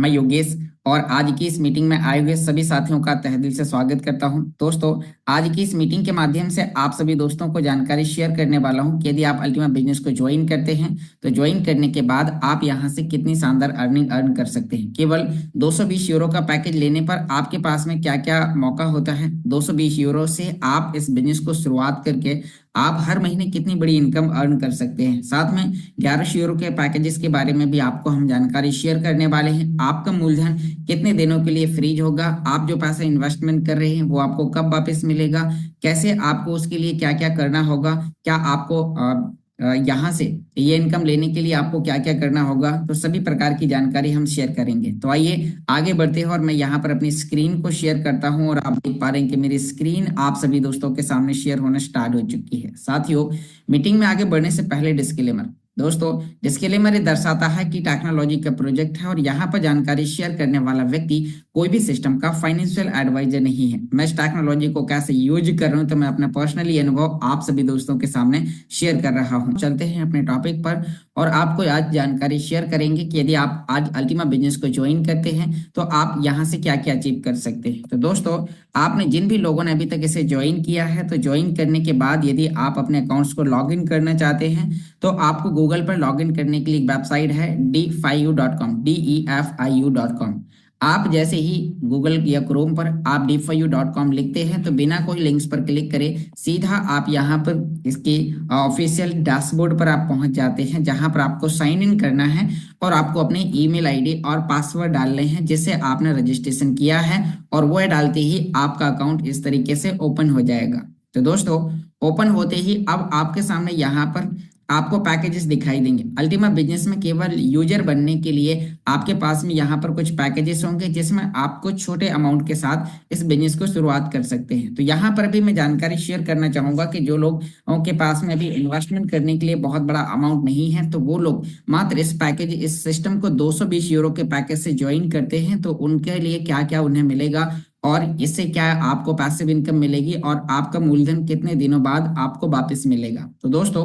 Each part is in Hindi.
मैं योगेश और आज की इस मीटिंग में आए हुए सभी साथियों का तहे दिल से स्वागत करता हूं। दोस्तों, आज की इस मीटिंग के माध्यम से आप सभी दोस्तों को जानकारी शेयर करने वाला हूं कि यदि आप अल्टीमा बिजनेस को ज्वाइन करते हैं तो ज्वाइन करने के बाद आप यहां से कितनी शानदार अर्निंग अर्न कर सकते हैं। केवल 220 यूरो का पैकेज लेने पर आपके पास में क्या क्या मौका होता है। 220 यूरो से आप इस बिजनेस को शुरुआत करके आप हर महीने कितनी बड़ी इनकम अर्न कर सकते हैं। साथ में 1100 यूरो के पैकेजेस के बारे में भी आपको हम जानकारी शेयर करने वाले हैं। आपका मूलधन कितने दिनों के लिए फ्रीज होगा, आप जो पैसा इन्वेस्टमेंट कर रहे हैं वो आपको कब वापस मिलेगा, कैसे आपको उसके लिए क्या क्या करना होगा, क्या आपको यहाँ से ये इनकम लेने के लिए आपको क्या क्या करना होगा, तो सभी प्रकार की जानकारी हम शेयर करेंगे। तो आइए आगे बढ़ते हैं और मैं यहाँ पर अपनी स्क्रीन को शेयर करता हूँ और आप देख पा रहे हैं कि मेरी स्क्रीन आप सभी दोस्तों के सामने शेयर होना स्टार्ट हो चुकी है। साथियों, मीटिंग में आगे बढ़ने से पहले डिस्क्लेमर। दोस्तों, डिस्क्लेमर ये दर्शाता है कि टेक्नोलॉजी का प्रोजेक्ट है और यहाँ पर जानकारी शेयर करने वाला व्यक्ति कोई भी सिस्टम का फाइनेंशियल एडवाइजर नहीं है। मैं इस टेक्नोलॉजी को कैसे यूज कर रहा हूँ तो मैं अपना पर्सनली अनुभव आप सभी दोस्तों के सामने शेयर कर रहा हूँ। चलते हैं अपने टॉपिक पर और आपको आज जानकारी शेयर करेंगे कि यदि आप आज अल्टीमा बिजनेस को ज्वाइन करते हैं तो आप यहाँ से क्या क्या अचीव कर सकते हैं। तो दोस्तों, आपने जिन भी लोगों ने अभी तक इसे ज्वाइन किया है तो ज्वाइन करने के बाद यदि आप अपने अकाउंट्स को लॉग इन करना चाहते हैं तो आपको गूगल पर लॉग इन करने के लिए एक वेबसाइट है defiu.com, defiu.com। आप जैसे ही गूगल या क्रोम पर आप defiu.com लिखते हैं तो बिना कोई लिंक्स पर क्लिक करे सीधा आप यहाँ पर इसके ऑफिशियल डैशबोर्ड पर आप पहुंच जाते हैं, जहां पर आपको साइन इन करना है और आपको अपने ईमेल आईडी और पासवर्ड डालने हैं जिससे आपने रजिस्ट्रेशन किया है, और वह डालते ही आपका अकाउंट इस तरीके से ओपन हो जाएगा। तो दोस्तों, ओपन होते ही अब आपके सामने यहाँ पर आपको पैकेजेस दिखाई देंगे। अल्टीमा बिजनेस में केवल यूजर बनने के लिए आपके पास में यहाँ पर कुछ पैकेजेस होंगे जिसमें आप कुछ छोटे अमाउंट के साथ इस बिजनेस को शुरुआत कर सकते हैं। तो यहाँ पर भी मैं जानकारी शेयर करना चाहूंगा कि जो लोग के पास में अभी इन्वेस्टमेंट करने के लिए बहुत बड़ा अमाउंट नहीं है तो वो लोग मात्र इस सिस्टम को 220 यूरो के पैकेज से ज्वाइन करते हैं तो उनके लिए क्या क्या उन्हें मिलेगा और इससे क्या आपको पैसिव इनकम मिलेगी और आपका मूलधन कितने दिनों बाद आपको वापस मिलेगा। तो दोस्तों,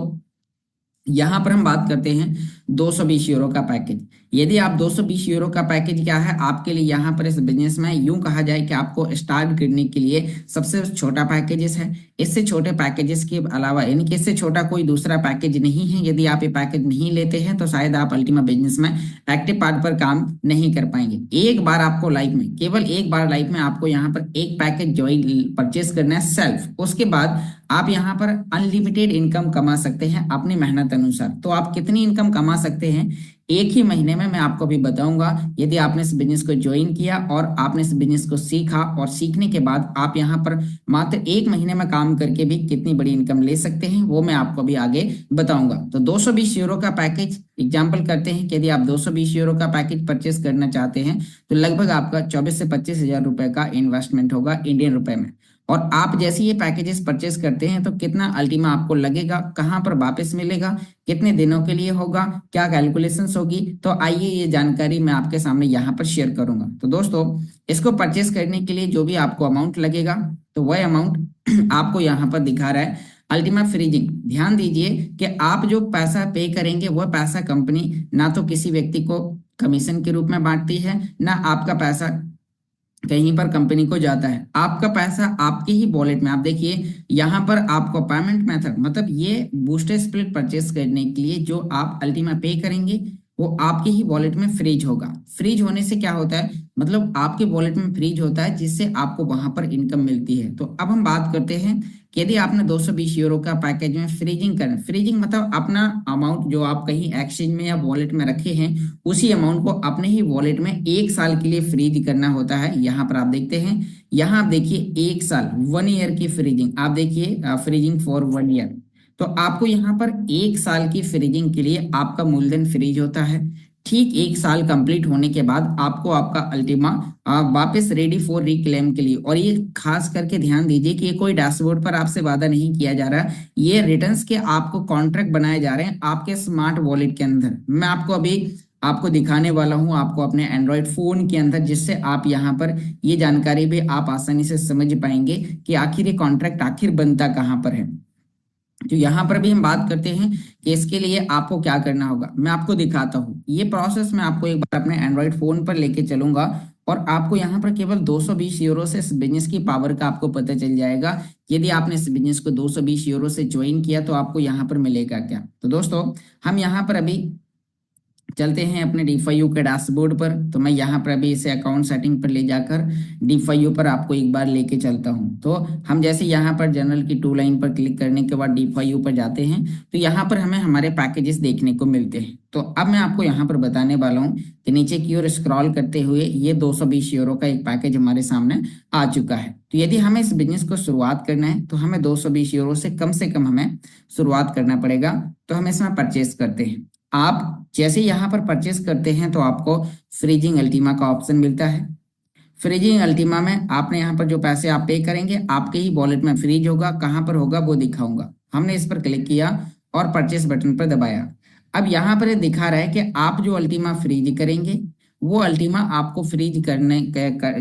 यहां पर हम बात करते हैं 220 यूरो का पैकेज। यदि आप 220 यूरो का पैकेज क्या है आपके लिए, यहाँ पर इस बिजनेस में यूं कहा जाए कि आपको स्टार्ट करने के लिए सबसे छोटा पैकेजेस है। इससे छोटे पैकेजेस के अलावा यानी कि इससे छोटा कोई दूसरा पैकेज नहीं है। यदि आप ये पैकेज नहीं लेते हैं तो शायद आप अल्टीमा बिजनेस में एक्टिव पार्ट पर काम नहीं कर पाएंगे। एक बार आपको लाइफ में, केवल एक बार लाइफ में आपको यहाँ पर एक पैकेज ज्वाइन परचेस करना है सेल्फ। उसके बाद आप यहाँ पर अनलिमिटेड इनकम कमा सकते हैं अपनी मेहनत अनुसार। तो आप कितनी इनकम कमा सकते हैं एक ही महीने में मैं आपको भी बताऊंगा। यदि आपने इस बिजनेस को ज्वाइन किया और आपने इस बिजनेस को सीखा और सीखने के बाद आप यहाँ पर मात्र एक महीने में काम करके भी कितनी बड़ी इनकम ले सकते हैं वो मैं आपको भी आगे बताऊंगा। तो 220 यूरो का पैकेज एग्जाम्पल करते हैं कि यदि आप 220 यूरो का पैकेज परचेस करना चाहते हैं तो लगभग आपका 24 से 25 हजार रुपए का इन्वेस्टमेंट होगा इंडियन रुपए में। और आप जैसे ये पैकेजेस परचेस करते हैं तो कितना अल्टीमा आपको लगेगा, कहां पर वापस मिलेगा, कितने दिनों के लिए होगा, क्या कैलकुलेशंस होगी, तो आइए ये जानकारी मैं आपके सामने यहाँ पर शेयर करूंगा। तो दोस्तों, इसको परचेस करने के लिए जो भी आपको अमाउंट लगेगा तो वह अमाउंट आपको यहाँ पर दिखा रहा है अल्टीमा फ्रीजिंग। ध्यान दीजिए कि आप जो पैसा पे करेंगे वह पैसा कंपनी ना तो किसी व्यक्ति को कमीशन के रूप में बांटती है, ना आपका पैसा कहीं पर कंपनी को जाता है। आपका पैसा आपके ही वॉलेट में, आप देखिए यहाँ पर आपको पेमेंट मेथड मतलब ये बूस्टर स्प्लिट परचेस करने के लिए जो आप अल्टीमा पे करेंगे वो आपके ही वॉलेट में फ्रीज होगा। फ्रीज होने से क्या होता है, मतलब आपके वॉलेट में फ्रीज होता है जिससे आपको वहां पर इनकम मिलती है। तो अब हम बात करते हैं कि यदि आपने 220 यूरो का पैकेज में फ्रीजिंग करना, फ्रीजिंग मतलब अपना अमाउंट जो आप कहीं एक्सचेंज में या वॉलेट में रखे हैं उसी अमाउंट को अपने ही वॉलेट में एक साल के लिए फ्रीज करना होता है। यहाँ पर आप देखते हैं, यहाँ आप देखिए 1 साल 1 ईयर की फ्रीजिंग, आप देखिए फ्रीजिंग फॉर 1 ईयर। तो आपको यहाँ पर 1 साल की फ्रीजिंग के लिए आपका मूलधन फ्रीज होता है। ठीक 1 साल कंप्लीट होने के बाद आपको आपका अल्टीमा वापस रेडी फॉर रिक्लेम के लिए, और ये खास करके ध्यान दीजिए कि ये कोई डैशबोर्ड पर आपसे वादा नहीं किया जा रहा, ये रिटर्न्स के आपको कॉन्ट्रैक्ट बनाए जा रहे हैं आपके स्मार्ट वॉलेट के अंदर। मैं आपको अभी आपको दिखाने वाला हूं आपको अपने एंड्रॉयड फोन के अंदर, जिससे आप यहाँ पर ये जानकारी भी आप आसानी से समझ पाएंगे कि आखिर ये कॉन्ट्रैक्ट आखिर बनता कहाँ पर है। तो यहाँ पर भी हम बात करते हैं कि इसके लिए आपको क्या करना होगा। मैं आपको दिखाता हूँ ये प्रोसेस। मैं आपको एक बार अपने एंड्रॉइड फोन पर लेके चलूंगा और आपको यहाँ पर केवल 220 यूरो से इस बिजनेस की पावर का आपको पता चल जाएगा। यदि आपने इस बिजनेस को 220 यूरो से ज्वाइन किया तो आपको यहाँ पर मिलेगा क्या। तो दोस्तों हम यहाँ पर अभी चलते हैं अपने D5U के डैशबोर्ड पर। तो मैं यहाँ पर अभी इसे अकाउंट सेटिंग पर ले जाकर D5U पर आपको एक बार लेके चलता हूँ। तो हम जैसे यहाँ पर जनरल की 2 लाइन पर क्लिक करने के बाद D5U पर जाते हैं तो यहाँ पर हमें हमारे पैकेजेस देखने को मिलते हैं। तो अब मैं आपको यहाँ पर बताने वाला हूँ कि नीचे की ओर स्क्रॉल करते हुए ये 220 यूरो का एक पैकेज हमारे सामने आ चुका है। तो यदि हमें इस बिजनेस को शुरुआत करना है तो हमें 220 यूरो से कम हमें शुरुआत करना पड़ेगा। तो हम इसमें परचेस करते हैं। आप जैसे यहाँ पर परचेस करते हैं तो आपको फ्रीजिंग अल्टीमा का ऑप्शन मिलता है। फ्रीजिंग अल्टीमा में आपने यहाँ पर जो पैसे आप पे करेंगे आपके ही वॉलेट में फ्रीज होगा। कहाँ पर होगा वो दिखाऊंगा। हमने इस पर क्लिक किया और परचेस बटन पर दबाया। अब यहाँ पर ये दिखा रहा है कि आप जो अल्टीमा फ्रीज करेंगे वो अल्टीमा आपको फ्रीज करने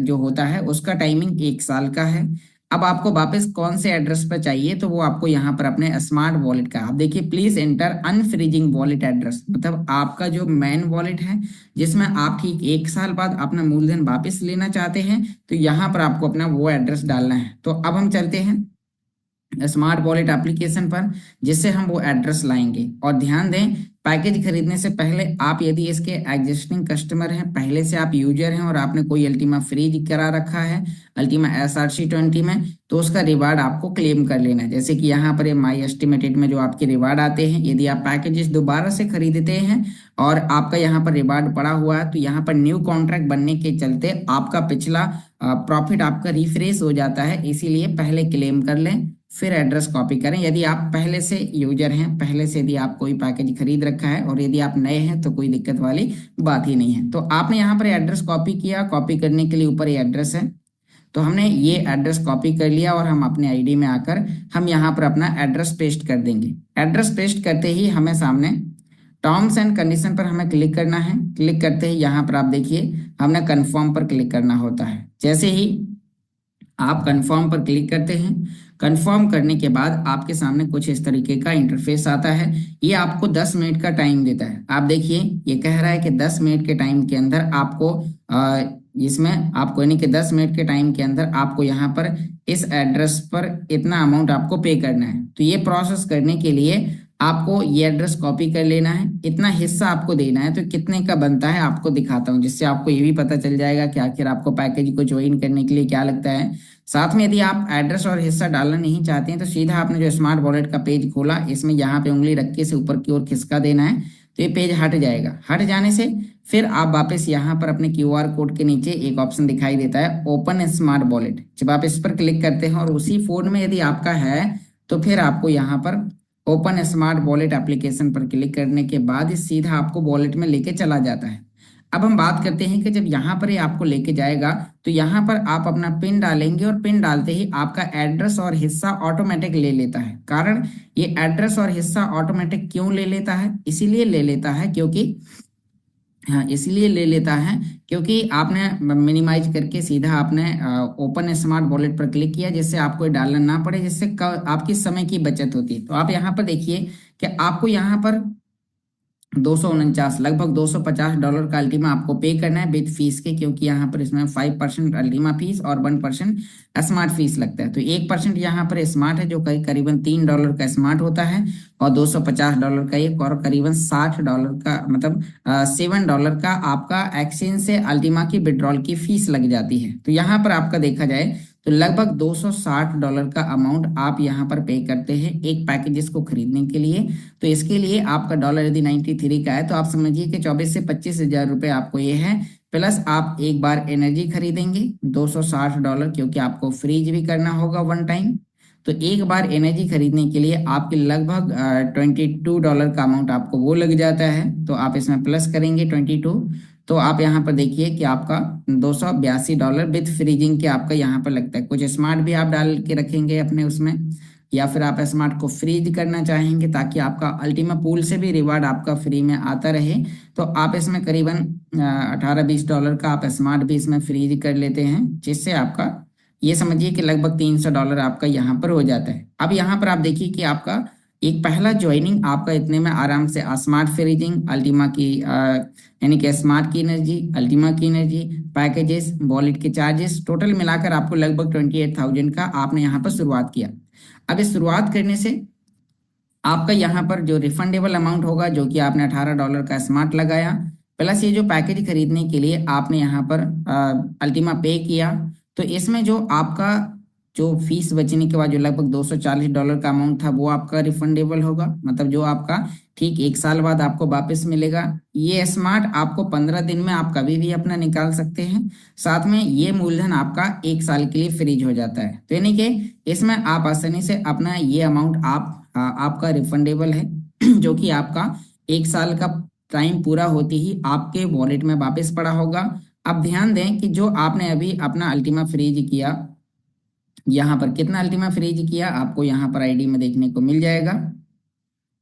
जो होता है उसका टाइमिंग 1 साल का है। अब आपको वापस कौन से एड्रेस पर चाहिए तो वो आपको यहाँ पर अपने स्मार्ट वॉलेट का आप देखिए please enter unfreezing wallet address, मतलब आपका जो मेन वॉलेट है जिसमें आप ठीक 1 साल बाद अपना मूलधन वापस लेना चाहते हैं तो यहाँ पर आपको अपना वो एड्रेस डालना है। तो अब हम चलते हैं स्मार्ट वॉलेट एप्लीकेशन पर जिससे हम वो एड्रेस लाएंगे। और ध्यान दें पैकेज खरीदने से पहले आप यदि इसके एग्जिस्टिंग कस्टमर हैं, पहले से आप यूजर हैं और आपने कोई अल्टीमा फ्रीज करा रखा है अल्टीमा SRC20 में तो उसका रिवार्ड आपको क्लेम कर लेना है। जैसे कि यहाँ पर माई एस्टिमेटेड में जो आपके रिवार्ड आते हैं, यदि आप पैकेजेस दोबारा से खरीदते हैं और आपका यहाँ पर रिवार्ड पड़ा हुआ है तो यहाँ पर न्यू कॉन्ट्रैक्ट बनने के चलते आपका पिछला प्रॉफिट आपका रिफ्रेश हो जाता है। इसीलिए पहले क्लेम कर लें फिर एड्रेस कॉपी करें। यदि आप पहले से यूजर हैं, पहले से यदि आप कोई पैकेज खरीद रखा है और यदि आप नए हैं तो कोई दिक्कत वाली बात ही नहीं है। तो आपने यहाँ पर एड्रेस कॉपी किया, कॉपी करने के लिए ऊपर ये एड्रेस है तो हमने ये एड्रेस कॉपी कर लिया और हम अपने आईडी में आकर हम यहाँ पर अपना एड्रेस पेस्ट कर देंगे। एड्रेस पेस्ट करते ही हमें सामने टर्म्स एंड कंडीशन पर हमें क्लिक करना है। क्लिक करते ही यहाँ पर आप देखिए हमने कंफर्म पर क्लिक करना होता है। जैसे ही आप कंफर्म पर क्लिक करते हैं, कंफर्म करने के बाद आपके सामने कुछ इस तरीके का इंटरफेस आता है। ये आपको 10 मिनट का टाइम देता है। आप देखिए ये कह रहा है कि 10 मिनट के टाइम के अंदर आपको इसमें आपको यानी कि 10 मिनट के टाइम के अंदर आपको यहाँ पर इस एड्रेस पर इतना अमाउंट आपको पे करना है। तो ये प्रोसेस करने के लिए आपको ये एड्रेस कॉपी कर लेना है, इतना हिस्सा आपको देना है। तो कितने का बनता है आपको दिखाता हूँ जिससे आपको ये भी पता चल जाएगा कि आखिर आपको पैकेज को ज्वाइन करने के लिए क्या लगता है। साथ में यदि आप एड्रेस और हिस्सा डालना नहीं चाहते हैं तो सीधा आपने जो स्मार्ट वॉलेट का पेज खोला इसमें यहाँ पे उंगली रख के से ऊपर की ओर खिसका देना है तो ये पेज हट जाएगा। हट जाने से फिर आप वापस यहाँ पर अपने QR कोड के नीचे एक ऑप्शन दिखाई देता है ओपन स्मार्ट वॉलेट। जब आप इस पर क्लिक करते हैं और उसी फोन में यदि आपका है तो फिर आपको यहाँ पर ओपन स्मार्ट वॉलेट एप्लीकेशन पर क्लिक करने के बाद सीधा आपको वॉलेट में लेके चला जाता है। अब हम बात करते हैं कि जब यहाँ पर ये आपको लेके जाएगा तो यहाँ पर आप अपना पिन डालेंगे और पिन डालते ही आपका एड्रेस और हिस्सा ऑटोमेटिक ले लेता है। कारण ये एड्रेस और हिस्सा ऑटोमेटिक क्यों ले लेता है, इसीलिए ले लेता है क्योंकि आपने मिनिमाइज करके सीधा आपने ओपन स्मार्ट वॉलेट पर क्लिक किया जिससे आपको डालना ना पड़े, जिससे आपकी समय की बचत होती है। तो आप यहाँ पर देखिए कि आपको यहाँ पर 249 लगभग $250 का अल्टीमा आपको पे करना है विद फीस के, क्योंकि यहाँ पर इसमें 5% अल्टीमा फीस और 1% स्मार्ट फीस लगता है। तो 1% यहाँ पर स्मार्ट है जो करीबन $3 का स्मार्ट होता है और $250 का एक और करीबन $60 का मतलब $7 का आपका एक्सचेंज से अल्टीमा की विड्रॉल की फीस लग जाती है। तो यहाँ पर आपका देखा जाए तो लगभग $260 का अमाउंट आप यहाँ पर पे करते हैं एक पैकेजेस को खरीदने के लिए। तो इसके लिए आपका डॉलर यदि 93 का है तो आप समझिए कि 24 से 25 हजार रुपये आपको ये है। प्लस आप एक बार एनर्जी खरीदेंगे $260 क्योंकि आपको फ्रीज भी करना होगा 1 टाइम। तो एक बार एनर्जी खरीदने के लिए आपके लगभग $22 का अमाउंट आपको वो लग जाता है। तो आप इसमें प्लस करेंगे 22 तो आप यहाँ पर देखिए कि आपका $282 विद फ्रीजिंग के आपका यहाँ पर लगता है। कुछ स्मार्ट भी आप डाल के रखेंगे अपने उसमें या फिर आप स्मार्ट को फ्रीज करना चाहेंगे ताकि आपका अल्टीमा पूल से भी रिवार्ड आपका फ्री में आता रहे। तो आप इसमें करीबन $18-20 का आप स्मार्ट भी इसमें फ्रीज कर लेते हैं जिससे आपका ये समझिए कि लगभग $300 आपका यहाँ पर हो जाता है। अब यहाँ पर आप देखिए कि आपका एक पहला ज्वाइनिंग आपका इतने में आराम से स्मार्ट फ्रीजिंग, अल्टीमा की यानी कि स्मार्ट की एनर्जी, अल्टीमा की एनर्जी, पैकेजेस, वॉलेट के चार्जेस, टोटल मिलाकर आपको लगभग 28,000 का आपने यहाँ पर शुरुआत किया। अब इस शुरुआत करने से आपका यहाँ पर जो रिफंडेबल अमाउंट होगा, जो कि आपने $18 का स्मार्ट लगाया, प्लस ये जो पैकेज खरीदने के लिए आपने यहाँ पर अल्टीमा पे किया, तो इसमें जो आपका जो फीस बचने के बाद जो लगभग $240 का अमाउंट था वो आपका रिफंडेबल होगा, मतलब जो आपका ठीक 1 साल बाद आपको वापस मिलेगा। ये स्मार्ट आपको 15 दिन में आप कभी भी अपना निकाल सकते हैं। साथ में ये मूलधन आपका 1 साल के लिए फ्रीज हो जाता है, तो यानी कि इसमें आप आसानी से अपना ये अमाउंट आपका रिफंडेबल है जो कि आपका 1 साल का टाइम पूरा होते ही आपके वॉलेट में वापस पड़ा होगा। अब ध्यान दें कि जो आपने अभी अपना अल्टीमा फ्रीज किया, यहाँ पर कितना अल्टीमा फ्रीज किया आपको यहाँ पर आईडी में देखने को मिल जाएगा।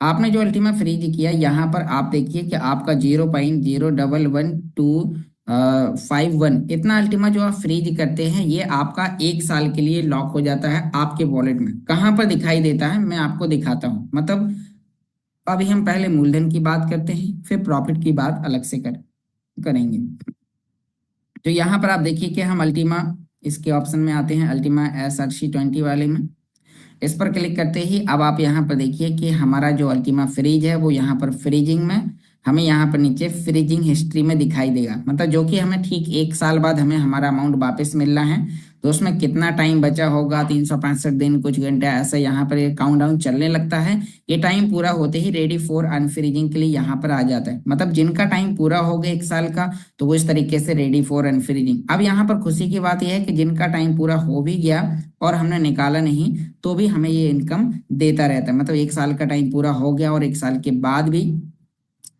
आपने जो अल्टीमा फ्रीज किया यहाँ पर आप देखिए कि आपका 0.011251 इतना अल्टीमा जो आप फ्रीज करते हैं ये आपका 1 साल के लिए लॉक हो जाता है आपके वॉलेट में। कहाँ पर दिखाई देता है मैं आपको दिखाता हूँ। मतलब अभी हम पहले मूलधन की बात करते हैं, फिर प्रॉफिट की बात अलग से करेंगे। तो यहाँ पर आप देखिए कि हम अल्टीमा इसके ऑप्शन में आते हैं, अल्टीमा SRC20 वाले में। इस पर क्लिक करते ही अब आप यहाँ पर देखिए कि हमारा जो अल्टीमा फ्रीज है वो यहाँ पर फ्रीजिंग में हमें यहाँ पर नीचे फ्रीजिंग हिस्ट्री में दिखाई देगा, मतलब जो कि हमें ठीक 1 साल बाद हमें हमारा अमाउंट वापस मिलना है। तो उसमें कितना टाइम बचा होगा, 365 दिन कुछ घंटे ऐसा यहाँ पर काउंटडाउन चलने लगता है। ये टाइम पूरा होते ही रेडी फॉर अनफ्रीजिंग के लिए यहाँ पर आ जाता है, मतलब जिनका टाइम पूरा हो गया 1 साल का तो वो इस तरीके से रेडी फॉर अनफ्रीजिंग। अब यहाँ पर खुशी की बात यह है कि जिनका टाइम पूरा हो भी गया और हमने निकाला नहीं तो भी हमें ये इनकम देता रहता है, मतलब 1 साल का टाइम पूरा हो गया और 1 साल के बाद भी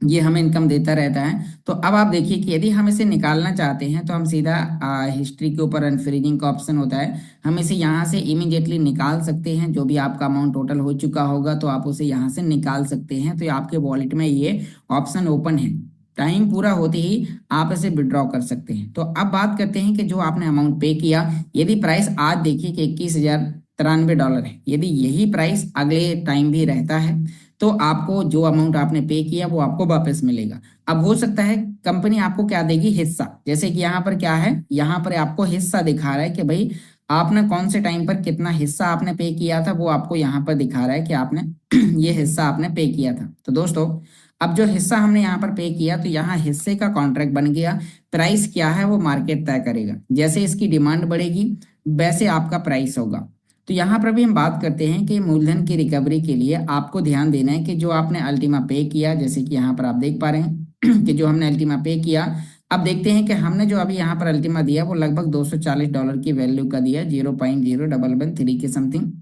ये हमें इनकम देता रहता है। तो अब आप देखिए कि यदि हम इसे निकालना चाहते हैं तो हम सीधा हिस्ट्री के ऊपर अनफ्रीजिंग का ऑप्शन होता है, हम इसे यहाँ से इमीडिएटली निकाल सकते हैं। जो भी आपका अमाउंट टोटल हो चुका होगा तो आप उसे यहाँ से निकाल सकते हैं। तो आपके वॉलेट में ये ऑप्शन ओपन है, टाइम पूरा होते ही आप इसे विड्रॉ कर सकते हैं। तो अब बात करते हैं कि जो आपने अमाउंट पे किया, यदि प्राइस आज देखिए कि $21,093 है, यदि यही प्राइस अगले टाइम भी रहता है तो आपको जो अमाउंट आपने पे किया वो आपको वापस मिलेगा। अब हो सकता है कंपनी आपको क्या देगी, हिस्सा, जैसे कि यहाँ पर क्या है, यहाँ पर आपको हिस्सा दिखा रहा है कि भाई आपने कौन से टाइम पर कितना हिस्सा आपने पे किया था, वो आपको यहाँ पर दिखा रहा है कि आपने ये हिस्सा आपने पे किया था। तो दोस्तों अब जो हिस्सा हमने यहाँ पर पे किया तो यहाँ हिस्से का कॉन्ट्रैक्ट बन गया। प्राइस क्या है वो मार्केट तय करेगा, जैसे इसकी डिमांड बढ़ेगी वैसे आपका प्राइस होगा। तो यहाँ पर भी हम बात करते हैं कि मूलधन की रिकवरी के लिए आपको ध्यान देना है कि जो आपने अल्टीमा पे किया, जैसे कि यहाँ पर आप देख पा रहे हैं कि जो हमने अल्टीमा पे किया, अब देखते हैं कि हमने जो अभी यहाँ पर अल्टीमा दिया वो लगभग $240 की वैल्यू का दिया, 0.0113 के समथिंग।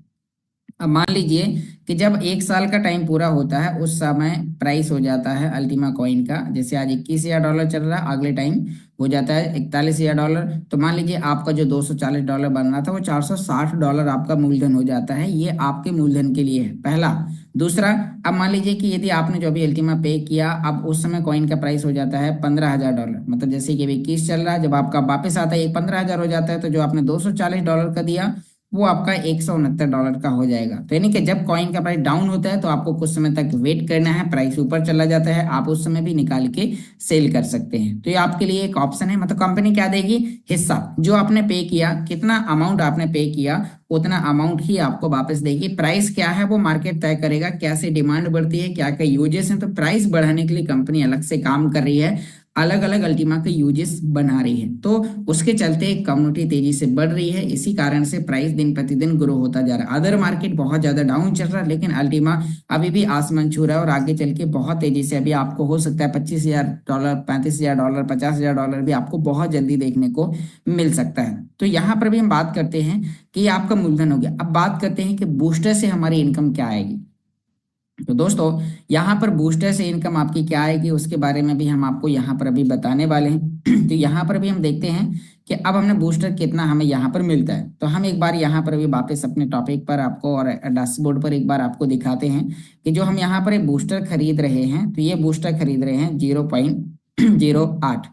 अब मान लीजिए कि जब 1 साल का टाइम पूरा होता है उस समय प्राइस हो जाता है अल्टीमा कॉइन का, जैसे आज $21,000 चल रहा है, अगले टाइम हो जाता है $41,000। तो मान लीजिए आपका जो $240 बन रहा था वो $460 आपका मूलधन हो जाता है। ये आपके मूलधन के लिए है पहला। दूसरा, अब मान लीजिए कि यदि आपने जो अभी अल्टीमा पे किया, अब उस समय कॉइन का प्राइस हो जाता है $15,000, मतलब जैसे कि अभी 21 चल रहा है, जब आपका वापस आता है 15,000 हो जाता है, तो जो आपने $240 का दिया वो आपका $169 का हो जाएगा। तो यानी कि जब कॉइन का प्राइस डाउन होता है तो आपको कुछ समय तक वेट करना है, प्राइस ऊपर चला जाता है, आप उस समय भी निकाल के सेल कर सकते हैं। तो ये आपके लिए एक ऑप्शन है, मतलब कंपनी क्या देगी, हिस्सा, जो आपने पे किया, कितना अमाउंट आपने पे किया उतना अमाउंट ही आपको वापस देगी। प्राइस क्या है वो मार्केट तय करेगा, कैसे डिमांड बढ़ती है, क्या क्या यूजेस हैं, तो प्राइस बढ़ाने के लिए कंपनी अलग से काम कर रही है, अलग अलग अल्टीमा के यूजेस बना रही है। तो उसके चलते कम्युनिटी तेजी से बढ़ रही है, इसी कारण से प्राइस दिन प्रतिदिन ग्रो होता जा रहा है। अदर मार्केट बहुत ज्यादा डाउन चल रहा है, लेकिन अल्टीमा अभी भी आसमान छू रहा है और आगे चल के बहुत तेजी से अभी आपको हो सकता है $25,000, $35,000, $50,000 भी आपको बहुत जल्दी देखने को मिल सकता है। तो यहाँ पर भी हम बात करते हैं कि आपका मूलधन हो गया। अब बात करते हैं कि बूस्टर से हमारी इनकम क्या आएगी। तो दोस्तों यहाँ पर बूस्टर से इनकम आपकी क्या आएगी उसके बारे में भी हम आपको यहाँ पर अभी बताने वाले हैं। तो यहाँ पर भी हम देखते हैं कि अब हमने बूस्टर कितना हमें यहाँ पर मिलता है। तो हम एक बार यहाँ पर अभी वापस अपने टॉपिक पर आपको और डैशबोर्ड पर एक बार आपको दिखाते हैं कि जो हम यहाँ पर एक बूस्टर खरीद रहे हैं, तो ये बूस्टर खरीद रहे हैं 0.08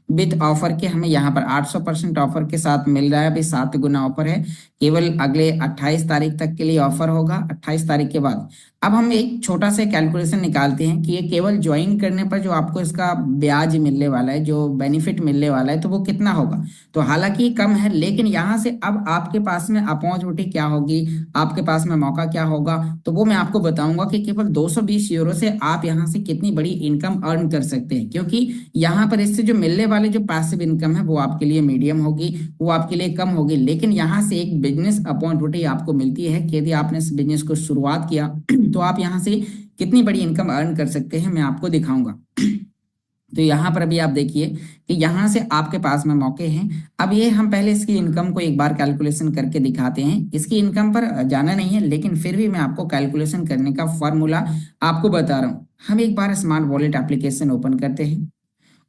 विद ऑफर के, हमें यहाँ पर 800% ऑफर के साथ मिल रहा है। अभी 7 गुना ऑफर है, केवल अगले 28 तारीख तक के लिए ऑफर होगा। 28 तारीख के बाद अब हम एक छोटा सा कैलकुलेशन निकालते हैं कि ये केवल ज्वाइन करने पर जो आपको इसका ब्याज मिलने वाला है, जो बेनिफिट मिलने वाला है, तो वो कितना होगा। तो हालांकि कम है, लेकिन यहाँ से अब आपके पास में अपॉर्चुनिटी क्या होगी, आपके पास में मौका क्या होगा, तो वो मैं आपको बताऊंगा कि केवल 220 यूरो से आप यहाँ से कितनी बड़ी इनकम अर्न कर सकते हैं। क्योंकि यहाँ पर इससे जो मिलने वाले जो पैसिव इनकम है वो आपके लिए मीडियम होगी, वो आपके लिए कम होगी, लेकिन यहाँ से एक बिजनेस अपॉर्चुनिटी आपको मिलती है कि यदि आपने इस बिजनेस को शुरुआत किया तो आप यहाँ से कितनी बड़ी इनकम अर्न कर सकते हैं, मैं आपको दिखाऊंगा। तो यहाँ पर अभी आप देखिए कि यहाँ से आपके पास में मौके हैं। अब ये हम पहले इसकी इनकम को एक बार कैलकुलेशन करके दिखाते हैं। इसकी इनकम पर जाना नहीं है, लेकिन फिर भी मैं आपको कैलकुलेशन करने का फॉर्मूला आपको बता रहा हूँ। हम एक बार स्मार्ट वॉलेट एप्लीकेशन ओपन करते हैं।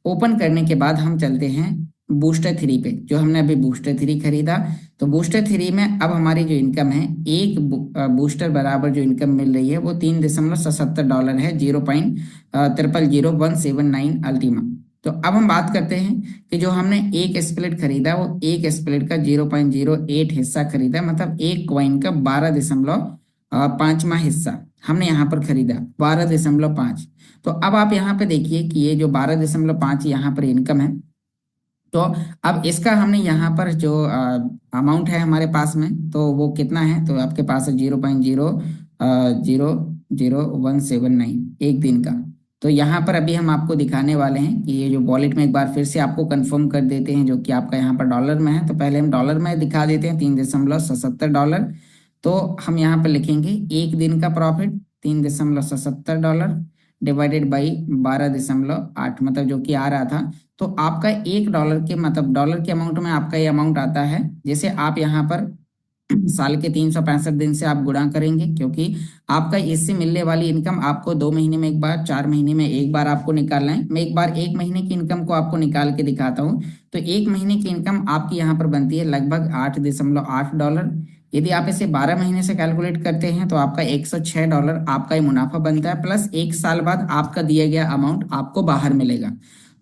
ओपन करने के बाद हम चलते हैं बूस्टर 3 पे, जो हमने अभी बूस्टर 3 खरीदा। तो बूस्टर 3 में अब हमारी जो इनकम है, एक बूस्टर बराबर जो इनकम मिल रही है वो $3.77 है, 0.000179 अल्टीमा। तो अब हम बात करते हैं कि जो हमने एक स्प्लिट खरीदा, वो एक स्प्लिट का 0.08 हिस्सा खरीदा, मतलब एक कॉइन का 12.5वां हिस्सा हमने यहाँ पर खरीदा, 12.5। तो अब आप यहाँ पे देखिए कि ये जो 12.5 यहाँ पर इनकम है। तो अब इसका हमने यहाँ पर जो अमाउंट है हमारे पास में, तो वो कितना है, तो आपके पास है 0.000179 एक दिन का। तो यहाँ पर अभी हम आपको दिखाने वाले हैं कि ये जो वॉलेट में एक बार फिर से आपको कंफर्म कर देते हैं, जो कि आपका यहाँ पर डॉलर में है। तो पहले हम डॉलर में दिखा देते हैं, $3.77। तो हम यहाँ पर लिखेंगे एक दिन का प्रॉफिट $3.77 डिवाइडेड बाई 12.8, मतलब जो कि आ रहा था। तो आपका $1 के, मतलब डॉलर के अमाउंट में आपका ये अमाउंट आता है। जैसे आप यहाँ पर साल के 365 दिन से आप गुणा करेंगे, क्योंकि आपका इससे मिलने वाली इनकम आपको 2 महीने में एक बार, 4 महीने में एक बार आपको निकालना है। मैं एक बार 1 महीने की इनकम को आपको निकाल के दिखाता हूँ। तो 1 महीने की इनकम आपकी यहाँ पर बनती है लगभग $8.8। यदि आप इसे 12 महीने से कैलकुलेट करते हैं तो आपका $106 आपका ये मुनाफा बनता है, प्लस 1 साल बाद आपका दिया गया अमाउंट आपको बाहर मिलेगा।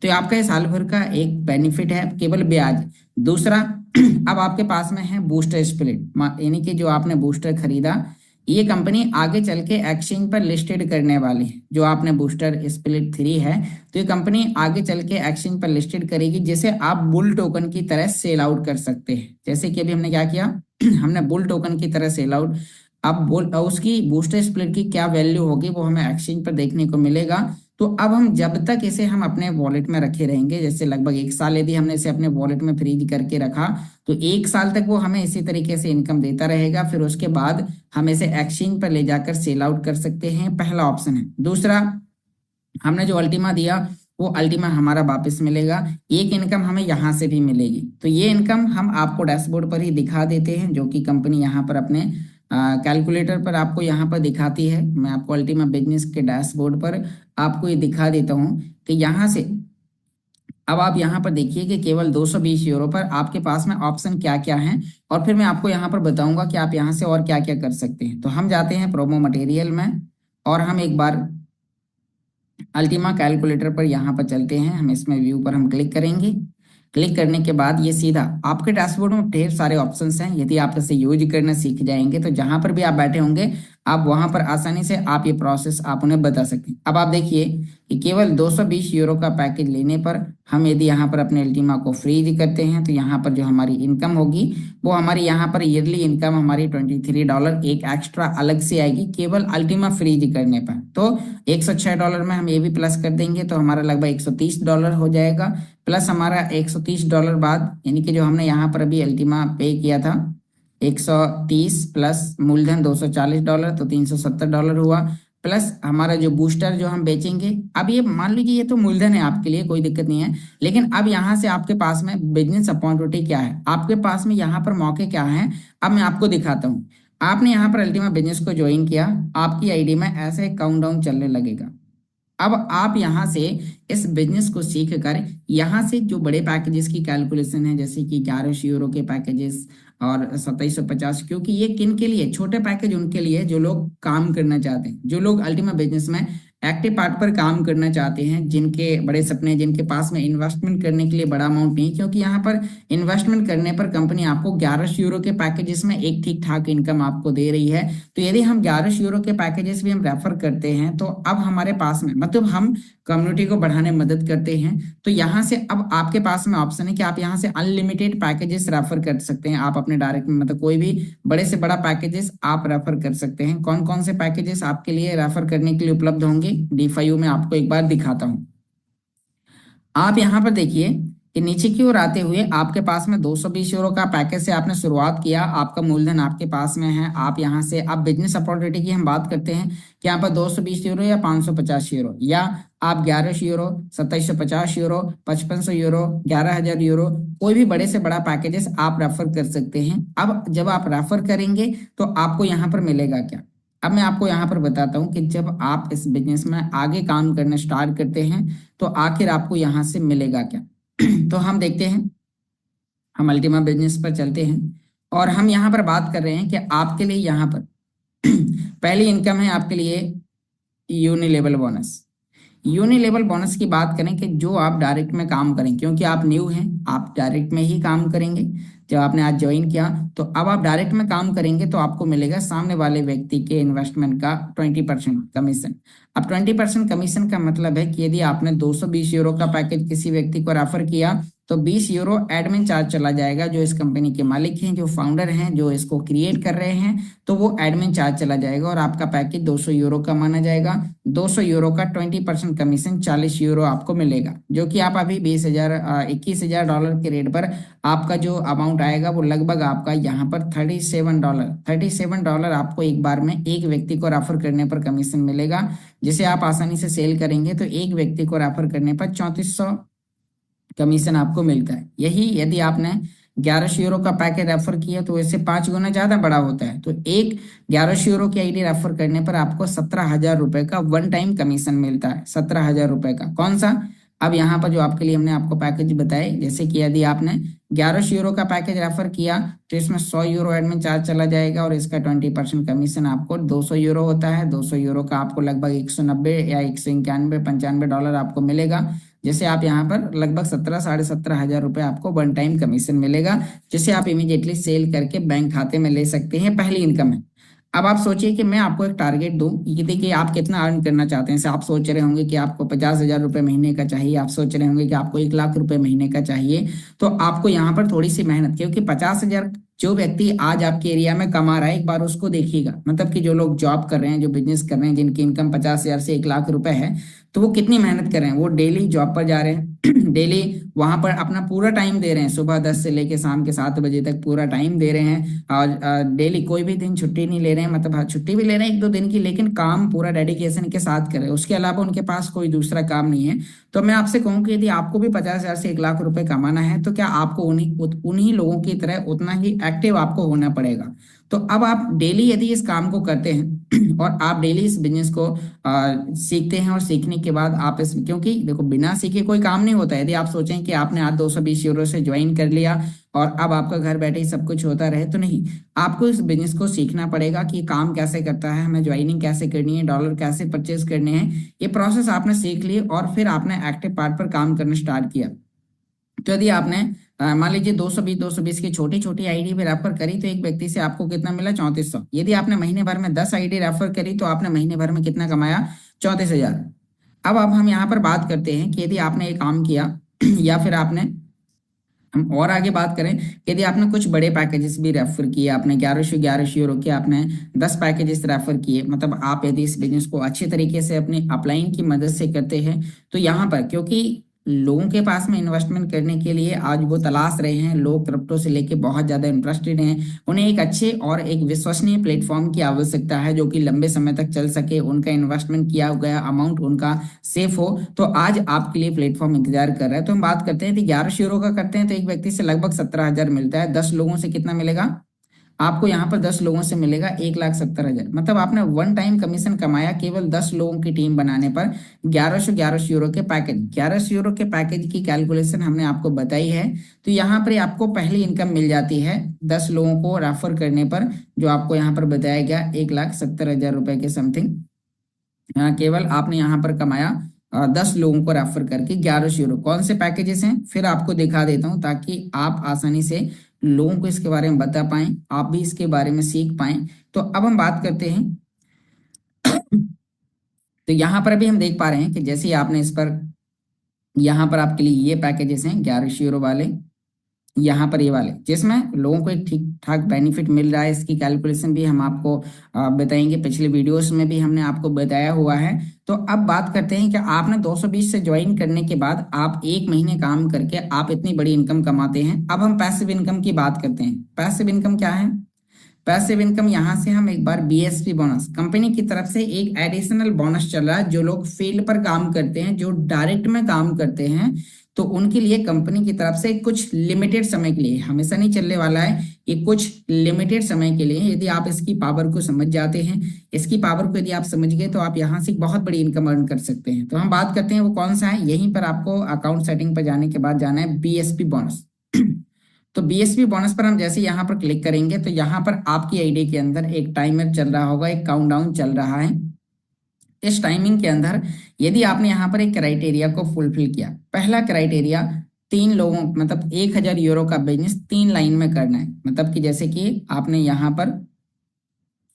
तो ये आपका ये साल भर का एक बेनिफिट है, केवल ब्याज। दूसरा, अब आपके पास में है बूस्टर स्प्लिट, यानी कि जो आपने बूस्टर खरीदा, ये कंपनी आगे चल के एक्सचेंज पर लिस्टेड करने वाली है। जो आपने बूस्टर स्प्लिट 3 है, तो ये कंपनी आगे चल के एक्सचेंज पर लिस्टेड करेगी, जिसे आप बुल टोकन की तरह सेल आउट कर सकते हैं। जैसे कि अभी हमने क्या किया, हमने बुल टोकन की तरह सेल आउट। अब उसकी बूस्टर स्प्लिट की क्या वैल्यू होगी वो हमें एक्सचेंज पर देखने को मिलेगा। तो अब हम जब तक इसे हम अपने वॉलेट में रखे रहेंगे, जैसे लगभग 1 साल यदि हमने इसे अपने वॉलेट में फ्रीज करके रखा, तो 1 साल तक वो हमें इसी तरीके से इनकम देता रहेगा। फिर उसके बाद हम इसे एक्सचेंज पर ले जाकर सेल आउट कर सकते हैं, पहला ऑप्शन है। दूसरा, हमने जो अल्टीमा दिया वो अल्टीमा हमारा वापस मिलेगा, एक इनकम हमें यहाँ से भी मिलेगी। तो ये इनकम हम आपको डैशबोर्ड पर ही दिखा देते हैं, जो कि कंपनी यहाँ पर अपने कैलकुलेटर पर आपको यहाँ पर दिखाती है। मैं आपको अल्टीमा बिजनेस के डैशबोर्ड पर आपको ये दिखा देता हूँ कि यहाँ से अब आप यहाँ पर देखिए कि केवल 220 यूरो पर आपके पास में ऑप्शन क्या क्या हैं, और फिर मैं आपको यहाँ पर बताऊंगा कि आप यहाँ से और क्या क्या कर सकते हैं। तो हम जाते हैं प्रोमो मटेरियल में, और हम एक बार अल्टीमा कैलकुलेटर पर यहाँ पर चलते हैं। हम इसमें व्यू पर हम क्लिक करेंगे। क्लिक करने के बाद ये सीधा आपके डैशबोर्ड में ढेर सारे ऑप्शंस हैं। यदि आप इसे यूज करना सीख जाएंगे तो जहां पर भी आप बैठे होंगे, आप वहां पर आसानी से आप ये प्रोसेस आप उन्हें बता सकते हैं। अब आप देखिए कि केवल 220 यूरो का पैकेज लेने पर हम यदि यहाँ पर अपने अल्टीमा को फ्रीज करते हैं, तो यहाँ पर जो हमारी इनकम होगी वो हमारी यहाँ पर ईयरली इनकम हमारी $23 एक एक्स्ट्रा अलग से आएगी, केवल अल्टीमा फ्रीज करने पर। तो $106 में हम ये भी प्लस कर देंगे, तो हमारा लगभग $130 हो जाएगा। प्लस हमारा $130 बाद, यानी कि जो हमने यहाँ पर अभी अल्टीमा पे किया था 130 प्लस मूलधन $240, तो $370 हुआ। प्लस हमारा जो बूस्टर जो हम बेचेंगे, अब ये मान लीजिए ये तो मूलधन है आपके लिए, कोई दिक्कत नहीं है। लेकिन अब यहाँ से आपके पास में बिजनेस अपॉर्चुनिटी क्या है, आपके पास में यहाँ पर मौके क्या हैं, अब मैं आपको दिखाता हूँ। आपने यहाँ पर अल्टीमा बिजनेस को ज्वाइन किया, आपकी आईडी में ऐसे काउंटडाउन चलने लगेगा। अब आप यहाँ से इस बिजनेस को सीख कर यहाँ से जो बड़े पैकेजेस की कैलकुलेशन है, जैसे कि 1100 यूरो के पैकेजेस और 2750, क्योंकि ये किन के लिए, छोटे पैकेज उनके लिए जो लोग काम करना चाहते हैं, जो लोग अल्टीमा बिजनेस में एक्टिव पार्ट पर काम करना चाहते हैं, जिनके बड़े सपने, जिनके पास में इन्वेस्टमेंट करने के लिए बड़ा अमाउंट नहीं, क्योंकि यहाँ पर इन्वेस्टमेंट करने पर कंपनी आपको 11 यूरो के पैकेजेस में एक ठीक ठाक इनकम आपको दे रही है। तो यदि हम 11 यूरो के पैकेजेस भी हम रेफर करते हैं तो अब हमारे पास में मतलब हम कम्युनिटी को बढ़ाने में मदद करते हैं। तो यहाँ से अब आपके पास में ऑप्शन है कि आप यहाँ से अनलिमिटेड पैकेजेस रेफर कर सकते हैं। आप अपने डायरेक्ट में मतलब कोई भी बड़े से बड़ा पैकेजेस आप रेफर कर सकते हैं। कौन कौन से पैकेजेस आपके लिए रेफर करने के लिए उपलब्ध होंगे D5U में आपको एक बार दिखाता हूँ। आप यहाँ पर देखिए कि नीचे की ओर आते हुए आपके पास में 220 यूरो का पैकेज से आपने शुरुआत किया, आपका मूलधन आपके पास में है। आप यहाँ से अब बिजनेस अपॉर्चुनिटी की हम बात करते हैं कि यहाँ पर 220 यूरो या 550 यूरो, या आप 1100 यूरो, 2750 यूरो, 5500 यूरो, 11,000 यूरो, कोई भी बड़े से बड़ा पैकेजेस आप रेफर कर सकते हैं। अब जब आप रेफर करेंगे तो आपको यहाँ पर मिलेगा क्या, अब मैं आपको यहाँ पर बताता हूँ कि जब आप इस बिजनेस में आगे काम करना स्टार्ट करते हैं तो आखिर आपको यहाँ से मिलेगा क्या। तो हम देखते हैं, हम अल्टीमा बिजनेस पर चलते हैं और हम यहाँ पर बात कर रहे हैं कि आपके लिए यहाँ पर पहली इनकम है आपके लिए यूनिलेवल बोनस। यूनिलेवल बोनस की बात करें कि जो आप डायरेक्ट में काम करें, क्योंकि आप न्यू हैं, आप डायरेक्ट में ही काम करेंगे। जब आपने आज ज्वाइन किया तो अब आप डायरेक्ट में काम करेंगे तो आपको मिलेगा सामने वाले व्यक्ति के इन्वेस्टमेंट का 20% कमीशन। अब 20% कमीशन का मतलब है कि यदि आपने 220 यूरो का पैकेज किसी व्यक्ति को रेफर किया तो 20 यूरो एडमिन चार्ज चला जाएगा। जो इस कंपनी के मालिक हैं, जो फाउंडर हैं, जो इसको क्रिएट कर रहे हैं, तो वो एडमिन चार्ज चला जाएगा और आपका पैकेज 200 यूरो का माना जाएगा। 200 यूरो का 20% कमीशन 40 यूरो आपको मिलेगा, जो कि आप अभी 21,000 डॉलर के रेट पर आपका जो अमाउंट आएगा वो लगभग आपका यहाँ पर $37 आपको एक बार में एक व्यक्ति को रेफर करने पर कमीशन मिलेगा, जिसे आप आसानी से सेल करेंगे तो एक व्यक्ति को रेफर करने पर 3400 कमीशन आपको मिलता है। यही यदि आपने 1100 यूरो का पैकेज रेफर किया तो इससे 5 गुना ज्यादा बड़ा होता है। तो एक 1100 यूरो की आईडी रेफर करने पर आपको 17,000 रुपए का वन टाइम कमीशन मिलता है। 17,000 रुपए का कौन सा, अब यहाँ पर जो आपके लिए हमने आपको पैकेज बताए, जैसे कि यदि आपने 1100 यूरो का पैकेज रेफर किया तो इसमें 100 यूरो एडमिन चार्ज चला जाएगा और इसका 20% कमीशन आपको 200 यूरो होता है। 200 यूरो का आपको लगभग 190 या 191 $95 आपको मिलेगा, जैसे आप यहाँ पर लगभग 17,500 आपको वन टाइम कमीशन मिलेगा, जिसे आप इमीडिएटली सेल करके बैंक खाते में ले सकते हैं। पहली इनकम है। अब आप सोचिए कि मैं आपको एक टारगेट दूं कि देखिए आप कितना अर्न करना चाहते हैं। आप सोच रहे होंगे कि आपको 50,000 रुपए महीने का चाहिए, आप सोच रहे होंगे कि आपको 1 लाख रुपए महीने का चाहिए। तो आपको यहाँ पर थोड़ी सी मेहनत, क्योंकि 50,000 जो व्यक्ति आज आपके एरिया में कमा रहा है एक बार उसको देखिएगा, मतलब कि जो लोग जॉब कर रहे हैं, जो बिजनेस कर रहे हैं, जिनकी इनकम 50,000 से 1 लाख रुपए है, तो वो कितनी मेहनत कर रहे हैं। वो डेली जॉब पर जा रहे हैं, डेली वहां पर अपना पूरा टाइम दे रहे हैं, सुबह 10 से लेके शाम के 7 बजे तक पूरा टाइम दे रहे हैं और डेली कोई भी दिन छुट्टी नहीं ले रहे हैं। मतलब हाँ, छुट्टी भी ले रहे हैं 1-2 दिन की, लेकिन काम पूरा डेडिकेशन के साथ कर रहे हैं। उसके अलावा उनके पास कोई दूसरा काम नहीं है। तो मैं आपसे कहूँ कि यदि आपको भी 50,000 से 1 लाख रुपए कमाना है तो क्या आपको उन्हीं लोगों की तरह उतना ही एक्टिव आपको होना पड़ेगा। तो अब आप डेली यदि इस काम को करते हैं और आप डेली इस बिजनेस को सीखते हैं और सीखने के बाद आप इस, क्योंकि देखो बिना सीखे कोई काम नहीं होता है। यदि आप सोचें कि आपने आज 220 यूरो से ज्वाइन कर लिया और अब आपका घर बैठे ही सब कुछ होता रहे, तो नहीं, आपको इस बिजनेस को सीखना पड़ेगा कि काम कैसे करता है, हमें ज्वाइनिंग कैसे करनी है, डॉलर कैसे परचेज करने हैं। ये प्रोसेस आपने सीख ली और फिर आपने एक्टिव पार्ट पर काम करना स्टार्ट किया। तो यदि आपने मान लीजिए 220 की छोटी छोटी आईडी भी रेफर करी तो एक व्यक्ति से आपको कितना मिला, 3400। यदि आपने महीने भर में 10 आईडी रेफर करी तो आपने महीने भर में कितना कमाया, 34,000। अब हम यहाँ पर बात करते हैं कि यदि आपने ये काम किया या फिर आपने, हम और आगे बात करें, यदि आपने कुछ बड़े पैकेजेस भी रेफर किए, आपने 1100 यूरो के आपने 10 पैकेजेस रेफर किए, मतलब आप यदि इस बिजनेस को अच्छे तरीके से अपने अपलाइन की मदद से करते हैं तो यहाँ पर, क्योंकि लोगों के पास में इन्वेस्टमेंट करने के लिए आज वो तलाश रहे हैं, लोग क्रिप्टो से लेके बहुत ज्यादा इंटरेस्टेड हैं, उन्हें एक अच्छे और एक विश्वसनीय प्लेटफॉर्म की आवश्यकता है जो कि लंबे समय तक चल सके, उनका इन्वेस्टमेंट किया गया अमाउंट उनका सेफ हो। तो आज आपके लिए प्लेटफॉर्म इंतजार कर रहा है। तो हम बात करते हैं, यदि 1100 यूरो का करते हैं तो एक व्यक्ति से लगभग 17,000 मिलता है। 10 लोगों से कितना मिलेगा आपको, यहाँ पर 10 लोगों से मिलेगा 1,70,000। मतलब आपने वन टाइम कमीशन कमाया केवल 10 लोगों की टीम बनाने पर 1100 यूरो के पैकेज। 1100 यूरो के पैकेज की कैलकुलेशन हमने आपको बताई है। तो यहाँ पर आपको पहली इनकम मिल जाती है 10 लोगों को रेफर करने पर, जो आपको यहाँ पर बताया गया 1,70,000 रुपए के समथिंग केवल आपने यहाँ पर कमाया 10 लोगों को रेफर करके 1100 यूरो। कौन से पैकेजेस हैं फिर आपको दिखा देता हूँ, ताकि आप आसानी से लोगों को इसके बारे में बता पाएं, आप भी इसके बारे में सीख पाएं। तो अब हम बात करते हैं। तो यहाँ पर अभी हम देख पा रहे हैं कि जैसे ही आपने इस पर, यहाँ पर आपके लिए ये पैकेजेस हैं 1100 यूरो वाले, यहाँ पर ये वाले, जिसमें लोगों को एक ठीक ठाक बेनिफिट मिल रहा है। इसकी कैलकुलेशन भी हम आपको बताएंगे, पिछले वीडियोस में भी हमने आपको बताया हुआ है। तो अब बात करते हैं कि आपने 220 से ज्वाइन करने के बाद आप 1 महीने काम करके आप इतनी बड़ी इनकम कमाते हैं। अब हम पैसिव इनकम की बात करते हैं। पैसिव इनकम क्या है? पैसिव इनकम, यहाँ से हम एक बार बीएसपी बोनस, कंपनी की तरफ से एक एडिशनल बोनस चल रहा है। जो लोग फील्ड पर काम करते हैं, जो डायरेक्ट में काम करते हैं, तो उनके लिए कंपनी की तरफ से कुछ लिमिटेड समय के लिए, हमेशा नहीं चलने वाला है ये, कुछ लिमिटेड समय के लिए, यदि आप इसकी पावर को समझ जाते हैं, इसकी पावर को यदि आप समझ गए, तो आप यहाँ से बहुत बड़ी इनकम अर्न कर सकते हैं। तो हम बात करते हैं वो कौन सा है। यहीं पर आपको अकाउंट सेटिंग पर जाने के बाद जाना है बीएसपी बोनस। तो बीएसपी बोनस पर हम जैसे यहाँ पर क्लिक करेंगे, तो यहाँ पर आपकी आईडी के अंदर एक टाइमर चल रहा होगा, एक काउंटडाउन चल रहा है। इस टाइमिंग के अंदर यदि आपने यहाँ पर एक क्राइटेरिया को फुलफिल किया, पहला क्राइटेरिया 3 लोगों, मतलब 1000 यूरो का बिजनेस 3 लाइन में करना है। मतलब कि जैसे कि आपने यहाँ पर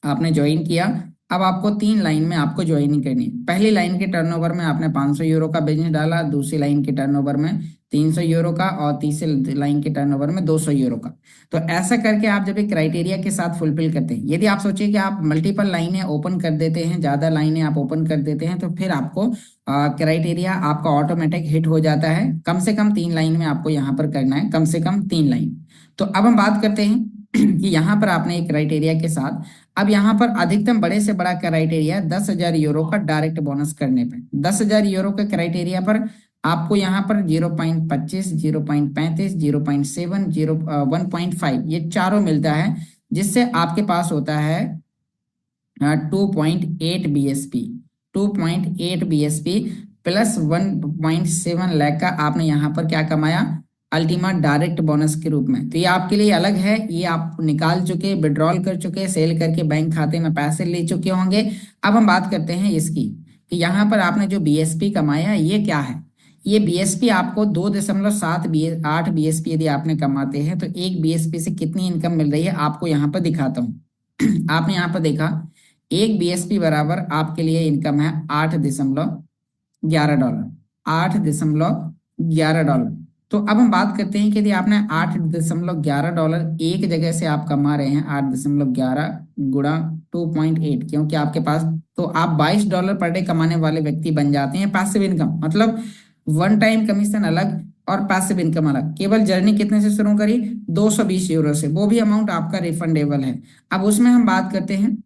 आपने ज्वाइन किया, अब आपको 3 लाइन में आपको ज्वाइनिंग करनी है। पहली लाइन के टर्नओवर में आपने 500 यूरो का बिजनेस डाला, दूसरी लाइन के टर्नओवर में 300 यूरो का, और तीसरी लाइन के टर्नओवर में 200 यूरो का। तो ऐसा करके आप जब एक क्राइटेरिया के साथ फुलफिल करते हैं, यदि आप सोचिए कि आप मल्टीपल लाइनें ओपन कर देते हैं, ज्यादा लाइनें आप ओपन कर देते हैं, तो फिर आपको क्राइटेरिया आपका ऑटोमेटिक हिट हो जाता है। कम से कम 3 लाइन में आपको यहाँ पर करना है, कम से कम 3 लाइन। तो अब हम बात करते हैं कि यहाँ पर आपने एक क्राइटेरिया के साथ, अब यहाँ पर अधिकतम बड़े से बड़ा क्राइटेरिया 10,000 यूरो का डायरेक्ट बोनस करने पे, 10,000 यूरो के क्राइटेरिया पर आपको यहाँ पर 0.25, 0.35, 0.7, 1.5 ये चारों मिलता है, जिससे आपके पास होता है 2.8 BSP, 2.8 BSP प्लस 1.7 लाख का आपने यहाँ पर क्या कमाया, अल्टीमा डायरेक्ट बोनस के रूप में। तो ये आपके लिए अलग है, ये आप निकाल चुके, विड्रॉल कर चुके, सेल करके बैंक खाते में पैसे ले चुके होंगे। अब हम बात करते हैं इसकी, कि यहाँ पर आपने जो बीएसपी कमाया ये क्या है। ये बीएसपी आपको 2.8 बीएसपी यदि आपने कमाते हैं, तो एक बीएसपी से कितनी इनकम मिल रही है आपको यहाँ पर दिखाता हूँ। आपने यहाँ पर देखा, एक बीएसपी बराबर आपके लिए इनकम है $8.11, $8.11। तो अब हम बात करते हैं कि यदि आपने $8.11 एक जगह से आप कमा रहे हैं, 8.11 गुणा 2.8, क्योंकि आपके पास, तो आप $22 पर डे कमाने वाले व्यक्ति बन जाते हैं। पैसिव इनकम मतलब वन टाइम कमीशन अलग और पैसिव इनकम अलग। केवल जर्नी कितने से शुरू करी, 220 यूरो से, वो भी अमाउंट आपका रिफंडेबल है। अब उसमें हम बात करते हैं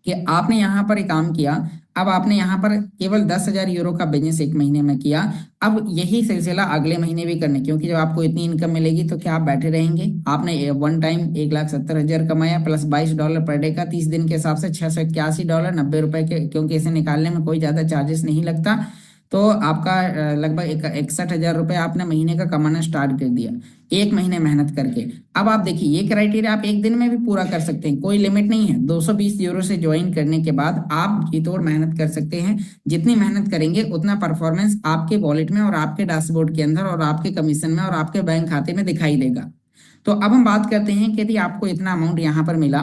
कि आपने यहाँ पर एक काम किया, अब आपने यहाँ पर केवल 10,000 यूरो का बिजनेस 1 महीने में किया। अब यही सिलसिला अगले महीने भी करने, क्योंकि जब आपको इतनी इनकम मिलेगी तो क्या आप बैठे रहेंगे। आपने वन टाइम 1,70,000 कमाया, प्लस $22 पर डे का, 30 दिन के हिसाब से $681, $90 के, क्योंकि इसे निकालने में कोई ज्यादा चार्जेस नहीं लगता। तो आपका लगभग 61,000 रुपये आपने महीने का कमाना स्टार्ट कर दिया 1 महीने मेहनत करके। अब आप देखिए, ये क्राइटेरिया आप एक दिन में भी पूरा कर सकते हैं, कोई लिमिट नहीं है। 220 यूरो से ज्वाइन करने के बाद आप जी तोड़ मेहनत कर सकते हैं। जितनी मेहनत करेंगे उतना परफॉर्मेंस आपके वॉलेट में और आपके डैशबोर्ड के अंदर और आपके कमीशन में और आपके बैंक खाते में दिखाई देगा। तो अब हम बात करते हैं कि यदि आपको इतना अमाउंट यहाँ पर मिला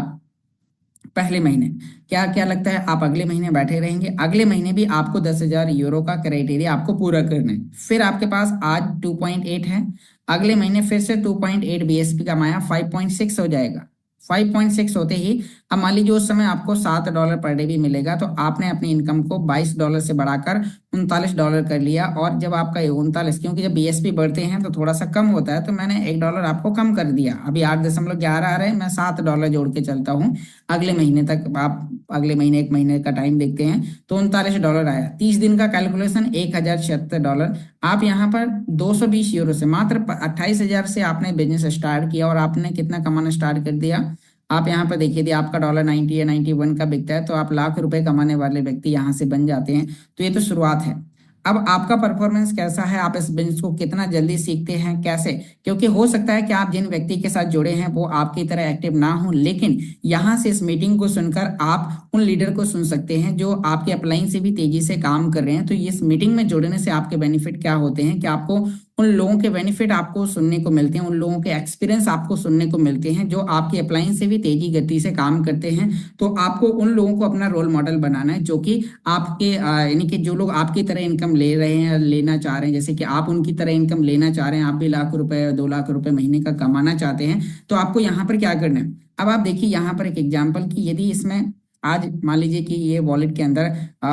पहले महीने, क्या क्या लगता है आप अगले महीने बैठे रहेंगे। अगले महीने भी आपको 10,000 यूरो का क्राइटेरिया आपको पूरा करना है। फिर आपके पास आज 2.8 है, अगले महीने फिर से 2.8 बीएसपी कमाया, 5.6 हो जाएगा। 5.6 होते ही, अब मान लीजिए उस समय आपको $7 पर डे भी मिलेगा, तो आपने अपनी इनकम को $22 से बढ़ाकर $39 कर लिया। और जब आपका 39, क्योंकि जब बीएसपी बढ़ते हैं तो थोड़ा सा कम होता है, तो मैंने $1 आपको कम कर दिया। अभी 8.11 आ रहे हैं, मैं $7 जोड़ के चलता हूँ अगले महीने तक। आप अगले महीने 1 महीने का टाइम देखते हैं, तो $39 आया। 30 दिन का कैलकुलेशन $1,076। आप यहाँ पर 220 यूरो से, मात्र 28,000 से आपने बिजनेस स्टार्ट किया और आपने कितना कमाना स्टार्ट कर दिया। आप यहाँ पर देखिए, यदि आपका $90 या 91 का बिकता है, तो आप लाख रुपए कमाने वाले व्यक्ति यहाँ से बन जाते हैं। तो ये तो शुरुआत है। अब आपका परफॉर्मेंस कैसा है, आप इस बिजनेस को कितना जल्दी सीखते हैं, कैसे, क्योंकि हो सकता है कि आप जिन व्यक्ति के साथ जुड़े हैं वो आपकी तरह एक्टिव ना हो, लेकिन यहाँ से इस मीटिंग को सुनकर आप उन लीडर को सुन सकते हैं जो आपके अपलाइन से भी तेजी से काम कर रहे हैं। तो इस मीटिंग में जुड़ने से आपके बेनिफिट क्या होते हैं कि आपको उन लोगों के बेनिफिट आपको सुनने को मिलते हैं, उन लोगों के एक्सपीरियंस आपको सुनने को मिलते हैं जो आपके अपलाइन से भी तेजी गति से काम करते हैं। तो आपको उन लोगों को अपना रोल मॉडल बनाना है जो कि आपके यानी कि जो लोग आपकी तरह इनकम ले रहे हैं, लेना चाह रहे हैं, जैसे कि आप उनकी तरह इनकम लेना चाह रहे हैं, आप भी लाख रुपए 2 लाख रुपए महीने का कमाना चाहते हैं, तो आपको यहाँ पर क्या करना है। अब आप देखिए यहाँ पर एक एग्जाम्पल की, यदि इसमें आज मान लीजिए कि ये वॉलेट के अंदर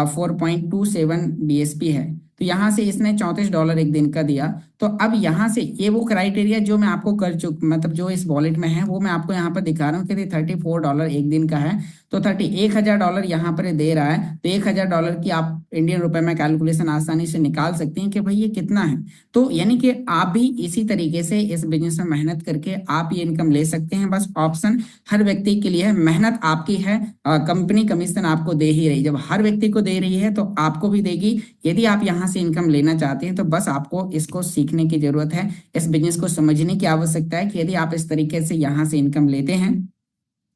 4.27 BSP है, तो यहाँ से इसने $34 एक दिन का दिया। तो अब यहाँ से ये वो क्राइटेरिया जो मैं आपको कर चुक मतलब जो इस वॉलेट में है वो मैं आपको यहाँ पर दिखा रहा हूँ कि $34 एक दिन का है। तो $1,000 यहाँ पर दे रहा है, तो $1,000 की आप इंडियन रुपए में कैलकुलेशन आसानी से निकाल सकते हैं कि भाई ये कितना है। तो यानी कि आप भी इसी तरीके से इस बिजनेस में मेहनत करके आप ये इनकम ले सकते हैं। बस ऑप्शन हर व्यक्ति के लिए है, मेहनत आपकी है, कंपनी कमीशन आपको दे ही रही, जब हर व्यक्ति को दे रही है तो आपको भी देगी। यदि आप यहाँ से इनकम लेना चाहते हैं तो बस आपको इसको सीखने की जरूरत है, इस बिजनेस को समझने की आवश्यकता है कि यदि आप इस तरीके से यहाँ से इनकम लेते हैं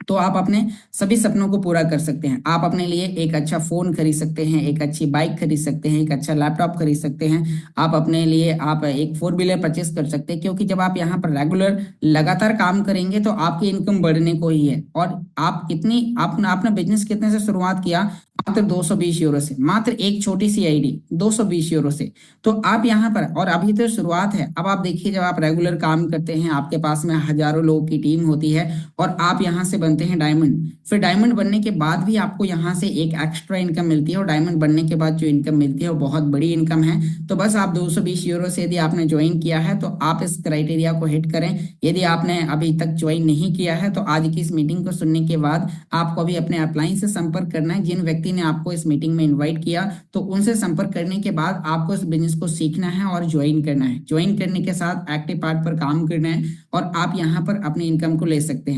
तो आप अपने सभी सपनों को पूरा कर सकते हैं। आप अपने लिए एक अच्छा फोन खरीद सकते हैं, एक अच्छी बाइक खरीद सकते हैं, एक अच्छा लैपटॉप खरीद सकते हैं, आप अपने लिए आप एक 4 व्हीलर परचेस कर सकते हैं, क्योंकि जब आप यहाँ पर रेगुलर लगातार काम करेंगे तो आपकी इनकम बढ़ने को ही है। और आप कितनी आपने बिजनेस कितने से शुरुआत किया, मात्र €220 से, मात्र एक छोटी सी आईडी €220 से। तो आप यहाँ पर, और अभी तो शुरुआत है, अब आप देखिए जब आप रेगुलर काम करते हैं आपके पास में हजारों लोगों की टीम होती है और आप यहाँ से बनते हैं डायमंड, फिर डायमंड बनने के बाद भी आपको यहाँ से एक एक्स्ट्रा इनकम मिलती है, और डायमंड बनने के बाद जो इनकम मिलती है वो बहुत बड़ी इनकम है। तो बस आप €220 से यदि आपने ज्वाइन किया है तो आप इस क्राइटेरिया को हिट करें। यदि आपने अभी तक ज्वाइन नहीं किया है तो आज की इस मीटिंग को सुनने के बाद आपको अभी अपने अपलाइन से संपर्क करना है। जिन व्यक्ति ने आपको इस मीटिंग में इनवाइट किया तो उनसे संपर्क करने के बाद आपको इस बिजनेस को सीखना है और ज्वाइन करना है। ज्वाइन करने के साथ एक्टिव पार्ट पर काम करना है और आप यहाँ पर अपनी इनकम को ले सकते हैं।